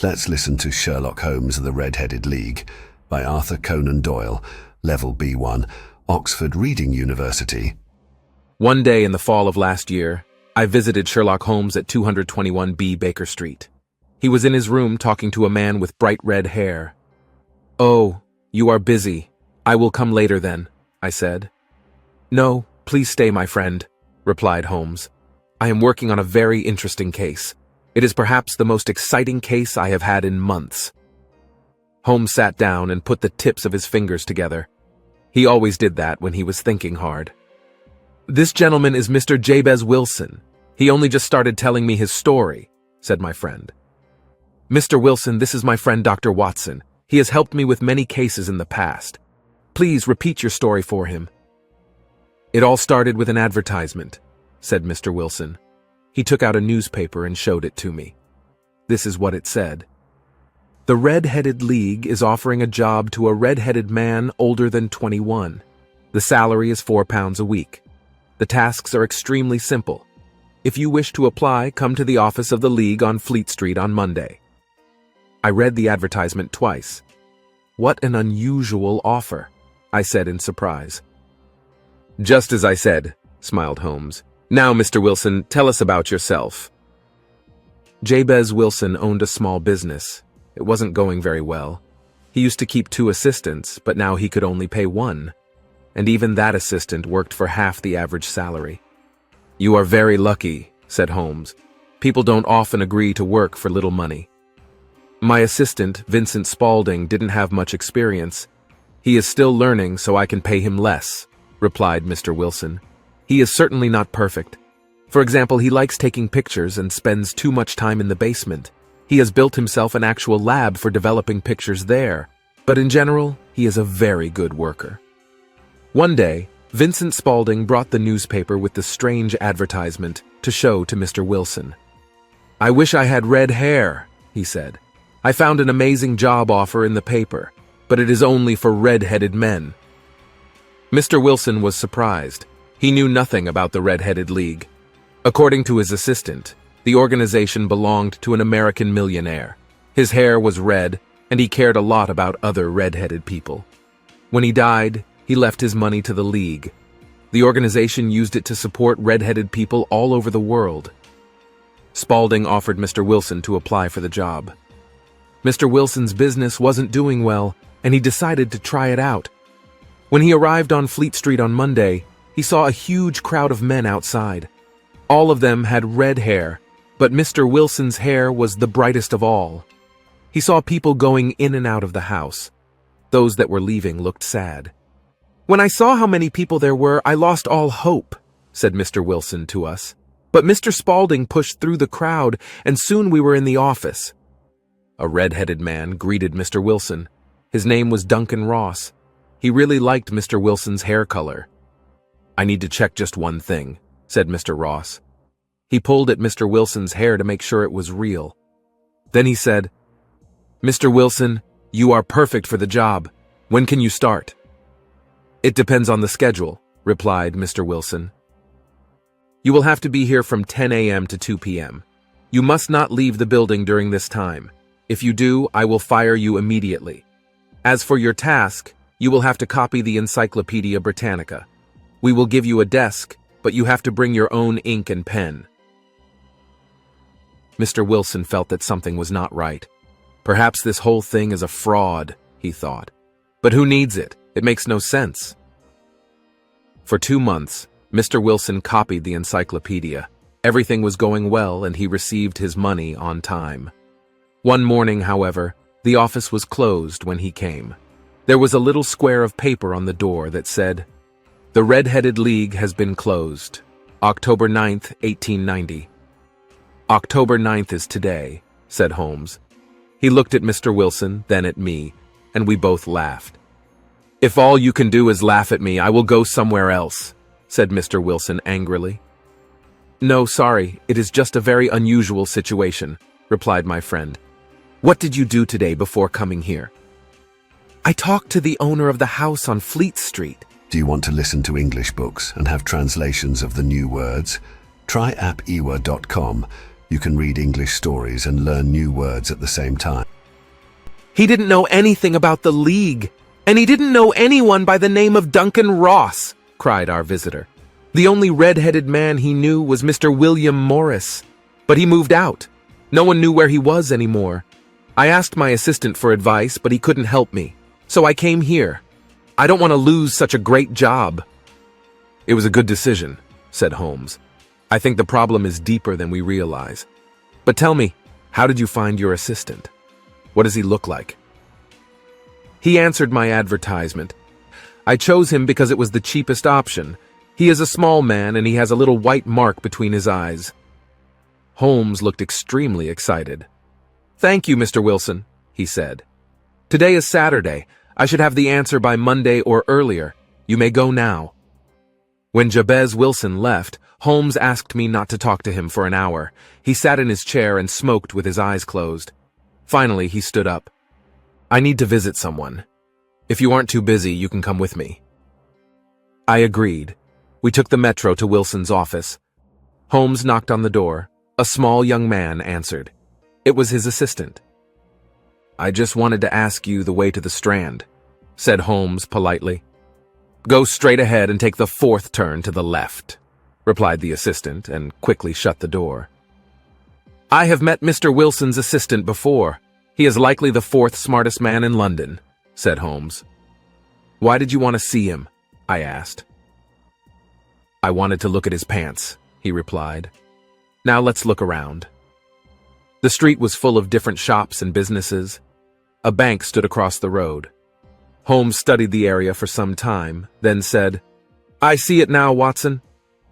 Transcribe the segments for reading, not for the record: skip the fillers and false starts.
Let's listen to Sherlock Holmes and the Red-Headed League by Arthur Conan Doyle, Level B1, Oxford Reading University. One day in the fall of last year, I visited Sherlock Holmes at 221B Baker Street. He was in his room talking to a man with bright red hair. "Oh, you are busy. I will come later then," I said. "No, please stay, my friend," replied Holmes. "I am working on a very interesting case. It is perhaps the most exciting case I have had in months." Holmes sat down and put the tips of his fingers together. He always did that when he was thinking hard. "This gentleman is Mr. Jabez Wilson. He only just started telling me his story," said my friend. "Mr. Wilson, this is my friend Dr. Watson. He has helped me with many cases in the past. Please repeat your story for him." "It all started with an advertisement," said Mr. Wilson. He took out a newspaper and showed it to me. This is what it said. "The Red-Headed League is offering a job to a red-headed man older than 21. The salary is £4 a week. The tasks are extremely simple. If you wish to apply, come to the office of the League on Fleet Street on Monday." I read the advertisement twice. "What an unusual offer," I said in surprise. "Just as I said," smiled Holmes. "Now, Mr. Wilson, tell us about yourself." Jabez Wilson owned a small business. It wasn't going very well. He used to keep 2 assistants, but now he could only pay 1. And even that assistant worked for half the average salary. "You are very lucky," said Holmes. "People don't often agree to work for little money." "My assistant, Vincent Spaulding, didn't have much experience. He is still learning, so I can pay him less," replied Mr. Wilson. "He is certainly not perfect. For example, he likes taking pictures and spends too much time in the basement. He has built himself an actual lab for developing pictures there, but in general, he is a very good worker." One day, Vincent Spaulding brought the newspaper with the strange advertisement to show to Mr. Wilson. "I wish I had red hair," he said. "I found an amazing job offer in the paper, but it is only for red-headed men." Mr. Wilson was surprised. He knew nothing about the Red-Headed League. According to his assistant, the organization belonged to an American millionaire. His hair was red, and he cared a lot about other red-headed people. When he died, he left his money to the League. The organization used it to support red-headed people all over the world. Spaulding offered Mr. Wilson to apply for the job. Mr. Wilson's business wasn't doing well, and he decided to try it out. When he arrived on Fleet Street on Monday, he saw a huge crowd of men outside. All of them had red hair, but Mr. Wilson's hair was the brightest of all. He saw people going in and out of the house. Those that were leaving looked sad. "When I saw how many people there were, I lost all hope," said Mr. Wilson to us. "But Mr. Spaulding pushed through the crowd, and soon we were in the office." A red-headed man greeted Mr. Wilson. His name was Duncan Ross. He really liked Mr. Wilson's hair color. "I need to check just one thing," said Mr. Ross. He pulled at Mr. Wilson's hair to make sure it was real. Then he said, "Mr. Wilson, you are perfect for the job. When can you start?" "It depends on the schedule," replied Mr. Wilson. "You will have to be here from 10 a.m. to 2 p.m. You must not leave the building during this time. If you do, I will fire you immediately. As for your task, you will have to copy the Encyclopedia Britannica. We will give you a desk, but you have to bring your own ink and pen." Mr. Wilson felt that something was not right. Perhaps this whole thing is a fraud, he thought. But who needs it? It makes no sense. For 2 months, Mr. Wilson copied the encyclopedia. Everything was going well, and he received his money on time. One morning, however, the office was closed when he came. There was a little square of paper on the door that said, "The Red-Headed League has been closed. October 9th, 1890. "October 9th is today," said Holmes. He looked at Mr. Wilson, then at me, and we both laughed. "If all you can do is laugh at me, I will go somewhere else," said Mr. Wilson angrily. "No, sorry, it is just a very unusual situation," replied my friend. "What did you do today before coming here?" "I talked to the owner of the house on Fleet Street." Do you want to listen to English books and have translations of the new words? Try appewa.com. You can read English stories and learn new words at the same time. He didn't know anything about the League, and he didn't know anyone by the name of Duncan Ross, cried our visitor. The only red-headed man he knew was Mr. William Morris, but he moved out. No one knew where he was anymore. I asked my assistant for advice, but he couldn't help me, so I came here. I don't want to lose such a great job. It was a good decision, said Holmes. I think the problem is deeper than we realize. But tell me, how did you find your assistant? What does he look like? He answered my advertisement. I chose him because it was the cheapest option. He is a small man and he has a little white mark between his eyes. Holmes looked extremely excited. Thank you, Mr. Wilson, he said. Today is Saturday. I should have the answer by Monday or earlier. You may go now. When Jabez Wilson left, Holmes asked me not to talk to him for an hour. He sat in his chair and smoked with his eyes closed. Finally, he stood up. I need to visit someone. If you aren't too busy, you can come with me. I agreed. We took the metro to Wilson's office. Holmes knocked on the door. A small young man answered. It was his assistant. I just wanted to ask you the way to the Strand, said Holmes politely. Go straight ahead and take the 4th turn to the left, replied the assistant and quickly shut the door. I have met Mr. Wilson's assistant before. He is likely the 4th smartest man in London, said Holmes. Why did you want to see him? I asked. I wanted to look at his pants, he replied. Now let's look around. The street was full of different shops and businesses. A bank stood across the road. Holmes studied the area for some time, then said, I see it now, Watson.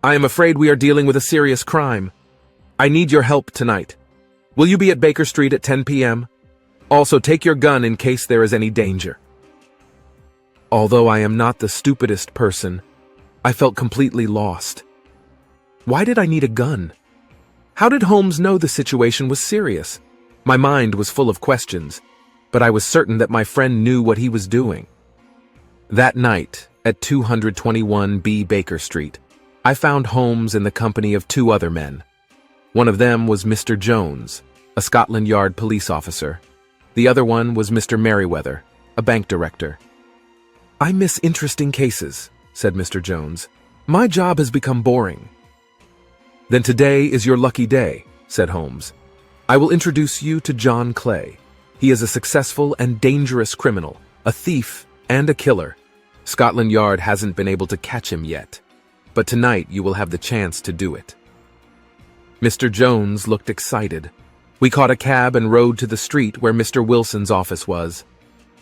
I am afraid we are dealing with a serious crime. I need your help tonight. Will you be at Baker Street at 10 p.m.? Also, take your gun in case there is any danger. Although I am not the stupidest person, I felt completely lost. Why did I need a gun? How did Holmes know the situation was serious? My mind was full of questions, but I was certain that my friend knew what he was doing. That night, at 221B Baker Street, I found Holmes in the company of 2 other men. One of them was Mr. Jones, a Scotland Yard police officer. The other one was Mr. Merriweather, a bank director. I miss interesting cases, said Mr. Jones. My job has become boring. Then today is your lucky day, said Holmes. I will introduce you to John Clay. He is a successful and dangerous criminal, a thief and a killer. Scotland Yard hasn't been able to catch him yet, but tonight you will have the chance to do it. Mr. Jones looked excited. We caught a cab and rode to the street where Mr. Wilson's office was.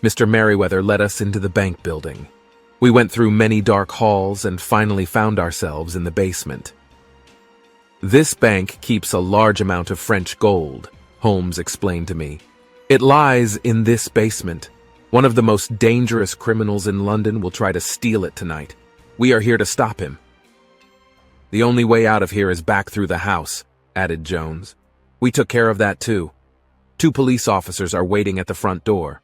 Mr. Merriweather led us into the bank building. We went through many dark halls and finally found ourselves in the basement. This bank keeps a large amount of French gold, Holmes explained to me. It lies in this basement. One of the most dangerous criminals in London will try to steal it tonight. We are here to stop him. The only way out of here is back through the house, added Jones. We took care of that too. 2 police officers are waiting at the front door.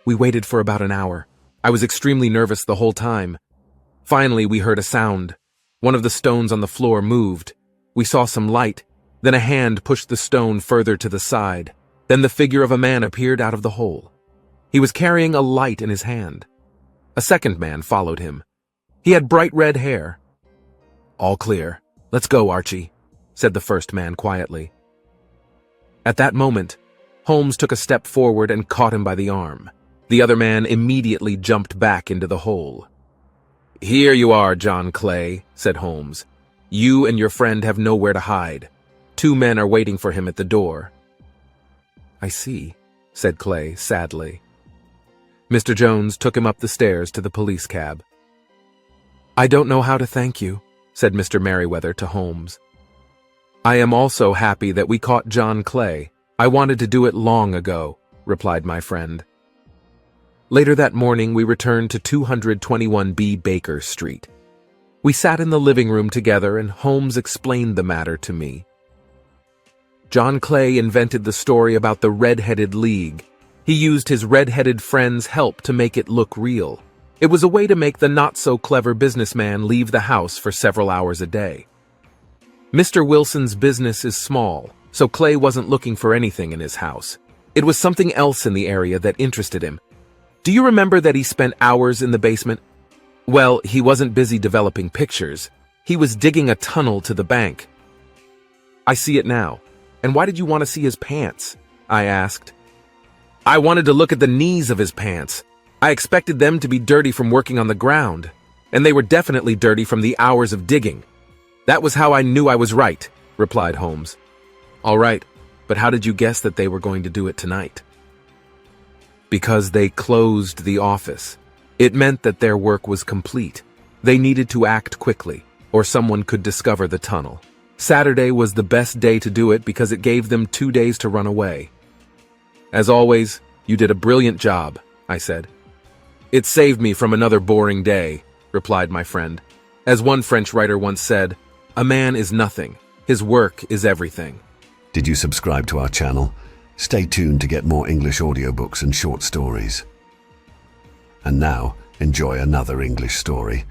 We waited for about an hour. I was extremely nervous the whole time. Finally, we heard a sound. One of the stones on the floor moved. We saw some light. Then a hand pushed the stone further to the side. Then the figure of a man appeared out of the hole. He was carrying a light in his hand. A second man followed him. He had bright red hair. All clear. Let's go, Archie, said the first man quietly. At that moment, Holmes took a step forward and caught him by the arm. The other man immediately jumped back into the hole. Here you are, John Clay, said Holmes. You and your friend have nowhere to hide. 2 men are waiting for him at the door. I see, said Clay sadly. Mr. Jones took him up the stairs to the police cab. I don't know how to thank you, said Mr. Merriweather to Holmes. I am also happy that we caught John Clay. I wanted to do it long ago, replied my friend. Later that morning, we returned to 221B Baker Street. We sat in the living room together and Holmes explained the matter to me. John Clay invented the story about the Red-Headed League. He used his red-headed friend's help to make it look real. It was a way to make the not-so-clever businessman leave the house for several hours a day. Mr. Wilson's business is small, so Clay wasn't looking for anything in his house. It was something else in the area that interested him. Do you remember that he spent hours in the basement? Well, he wasn't busy developing pictures. He was digging a tunnel to the bank. I see it now. And why did you want to see his pants? I asked. I wanted to look at the knees of his pants. I expected them to be dirty from working on the ground, and they were definitely dirty from the hours of digging. That was how I knew I was right, replied Holmes. All right, but how did you guess that they were going to do it tonight? Because they closed the office. It meant that their work was complete. They needed to act quickly, or someone could discover the tunnel. Saturday was the best day to do it because it gave them 2 days to run away. As always, you did a brilliant job, I said. It saved me from another boring day, replied my friend. As one French writer once said, a man is nothing. His work is everything. Did you subscribe to our channel? Stay tuned to get more English audiobooks and short stories. And now, enjoy another English story.